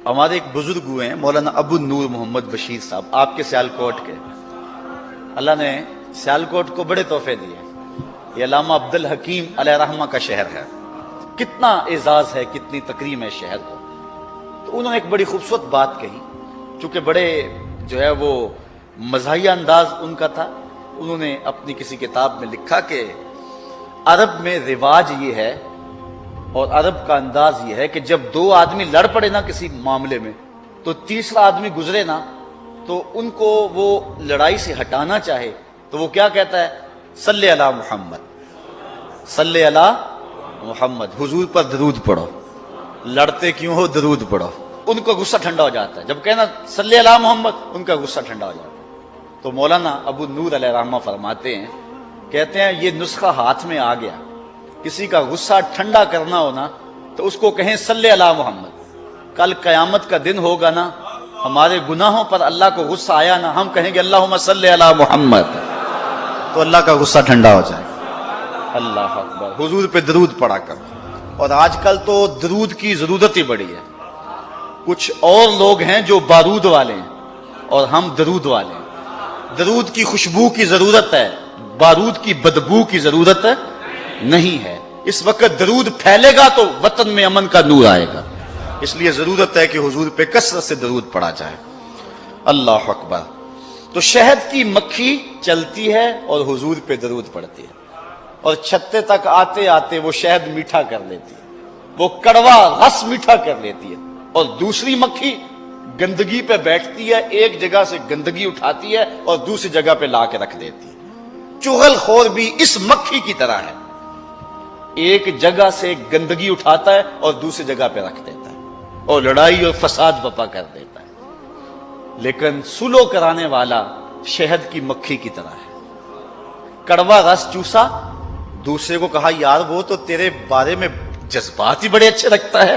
ہمارے ایک بزرگ ہوئے ہیں مولانا ابو نور محمد بشیر صاحب، آپ کے سیالکوٹ کے۔ اللہ نے سیالکوٹ کو بڑے تحفے دیے۔ یہ علامہ عبد الحکیم علیہ رحمہ کا شہر ہے۔ کتنا اعزاز ہے، کتنی تکریم ہے شہر کو۔ تو انہوں نے ایک بڑی خوبصورت بات کہی، چونکہ بڑے جو ہے وہ مزاحیہ انداز ان کا تھا۔ انہوں نے اپنی کسی کتاب میں لکھا کہ عرب میں رواج یہ ہے اور عرب کا انداز یہ ہے کہ جب دو آدمی لڑ پڑے نا کسی معاملے میں، تو تیسرا آدمی گزرے نا تو ان کو وہ لڑائی سے ہٹانا چاہے تو وہ کیا کہتا ہے؟ صلی علی محمد، صلی علی محمد، حضور پر درود پڑھو، لڑتے کیوں ہو درود پڑھو۔ ان کا غصہ ٹھنڈا ہو جاتا ہے جب کہنا صلی علی محمد، ان کا غصہ ٹھنڈا ہو جاتا ہے۔ تو مولانا ابو نور علیہ رحمہ فرماتے ہیں، کہتے ہیں یہ نسخہ ہاتھ میں آ گیا، کسی کا غصہ ٹھنڈا کرنا ہونا تو اس کو کہیں صلی علی محمد۔ کل قیامت کا دن ہوگا نا، ہمارے گناہوں پر اللہ کو غصہ آیا نا، ہم کہیں گے اللہم صلی علی محمد، تو اللہ کا غصہ ٹھنڈا ہو جائے۔ اللہ اکبر، حضور پہ درود پڑا کر۔ اور آج کل تو درود کی ضرورت ہی بڑی ہے۔ کچھ اور لوگ ہیں جو بارود والے ہیں اور ہم درود والے ہیں۔ درود کی خوشبو کی ضرورت ہے، بارود کی بدبو کی ضرورت نہیں ہے۔ اس وقت درود پھیلے گا تو وطن میں امن کا نور آئے گا، اس لیے ضرورت ہے کہ حضور پہ کثرت سے درود پڑا جائے۔ اللہ اکبر۔ تو شہد کی مکھی چلتی ہے اور حضور پہ درود پڑتی ہے، اور چھتے تک آتے آتے وہ شہد میٹھا کر لیتی ہے، وہ کڑوا رس میٹھا کر لیتی ہے، اور دوسری مکھی گندگی پہ بیٹھتی ہے، ایک جگہ سے گندگی اٹھاتی ہے اور دوسری جگہ پہ لا کے رکھ دیتی ہے۔ چغل خور بھی اس مکھی کی طرح ہے، ایک جگہ سے گندگی اٹھاتا ہے اور دوسری جگہ پہ رکھ دیتا ہے اور لڑائی اور فساد برپا کر دیتا ہے۔ لیکن سلو کرانے والا شہد کی مکھی کی طرح ہے۔ کڑوا رس چوسا، دوسرے کو کہا یار وہ تو تیرے بارے میں جذبات ہی بڑے اچھے رکھتا ہے،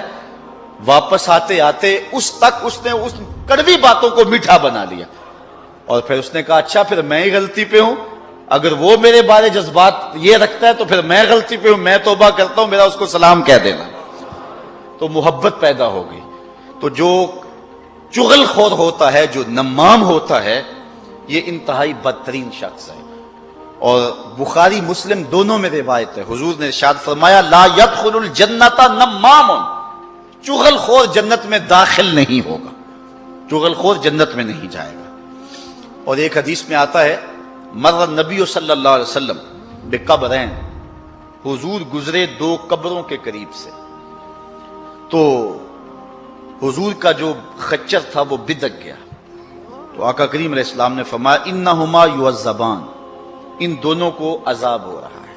واپس آتے آتے اس نے اس کڑوی باتوں کو میٹھا بنا لیا، اور پھر اس نے کہا اچھا پھر میں ہی غلطی پہ ہوں، اگر وہ میرے بارے جذبات یہ رکھتا ہے تو پھر میں غلطی پہ ہوں، میں توبہ کرتا ہوں، میرا اس کو سلام کہہ دینا۔ تو محبت پیدا ہو گئی۔ تو جو چغل خور ہوتا ہے، جو نمام ہوتا ہے، یہ انتہائی بدترین شخص ہے۔ اور بخاری مسلم دونوں میں روایت ہے، حضور نے ارشاد فرمایا لا يدخل الجنت نمام، چغل خور جنت میں داخل نہیں ہوگا، چغل خور جنت میں نہیں جائے گا۔ اور ایک حدیث میں آتا ہے مر النبی صلی اللہ علیہ وسلم بقبرین، حضور گزرے دو قبروں کے قریب سے، تو حضور کا جو خچر تھا وہ بدک گیا، تو آقا کریم علیہ السلام نے فرمایا انہما یعذبان، ان دونوں کو عذاب ہو رہا ہے۔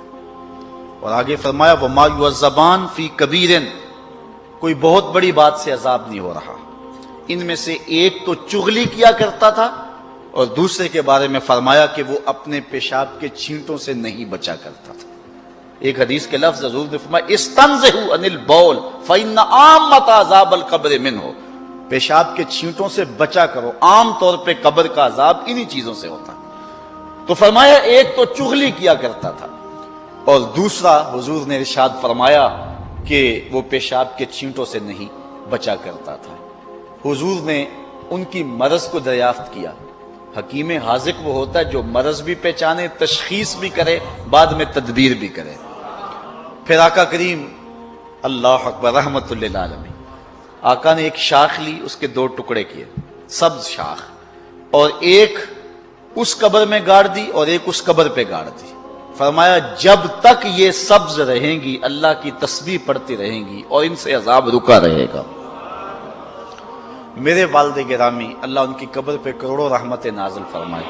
اور آگے فرمایا وما یعذبان فی کبیر، کوئی بہت بڑی بات سے عذاب نہیں ہو رہا۔ ان میں سے ایک تو چغلی کیا کرتا تھا، اور دوسرے کے بارے میں فرمایا کہ وہ اپنے پیشاب کے چھینٹوں سے نہیں بچا کرتا تھا۔ ایک حدیث کے لفظ حضور نے فرمایا استنزہوا عن البول فإن عامۃ عذاب القبر منہ، پیشاب کے چھینٹوں سے بچا کرو، عام طور پہ قبر کا عذاب انہی چیزوں سے ہوتا ہے۔ تو فرمایا ایک تو چغلی کیا کرتا تھا، اور دوسرا حضور نے ارشاد فرمایا کہ وہ پیشاب کے چھینٹوں سے نہیں بچا کرتا تھا۔ حضور نے ان کی مرض کو دریافت کیا۔ حکیم حاذق وہ ہوتا ہے جو مرض بھی پہچانے، تشخیص بھی کرے، بعد میں تدبیر بھی کرے۔ پھر آقا کریم اللہ اکبر رحمت للعالمین، آقا نے ایک شاخ لی، اس کے دو ٹکڑے کیے، سبز شاخ، اور ایک اس قبر میں گاڑ دی اور ایک اس قبر پہ گاڑ دی۔ فرمایا جب تک یہ سبز رہیں گی اللہ کی تسبیح پڑھتی رہیں گی اور ان سے عذاب رکا رہے گا۔ میرے والد گرامی اللہ ان کی قبر پہ کروڑوں رحمت نازل فرمائے۔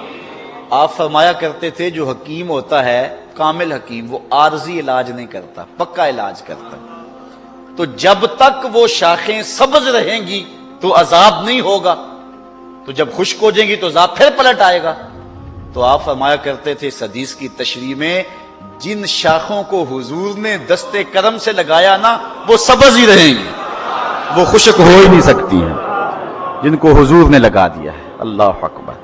آپ فرمایا کرتے تھے جو حکیم ہوتا ہے، کامل حکیم، وہ عارضی علاج نہیں کرتا، پکا علاج کرتا۔ تو جب تک وہ شاخیں سبز رہیں گی تو عذاب نہیں ہوگا، تو جب خشک ہو جائیں گی تو عذاب پھر پلٹ آئے گا۔ تو آپ فرمایا کرتے تھے اس حدیث کی تشریح میں جن شاخوں کو حضور نے دستے کرم سے لگایا نا وہ سبز ہی رہیں گی، وہ خشک ہو ہی نہیں سکتی ہیں، جن کو حضور نے لگا دیا ہے۔ اللہ اکبر۔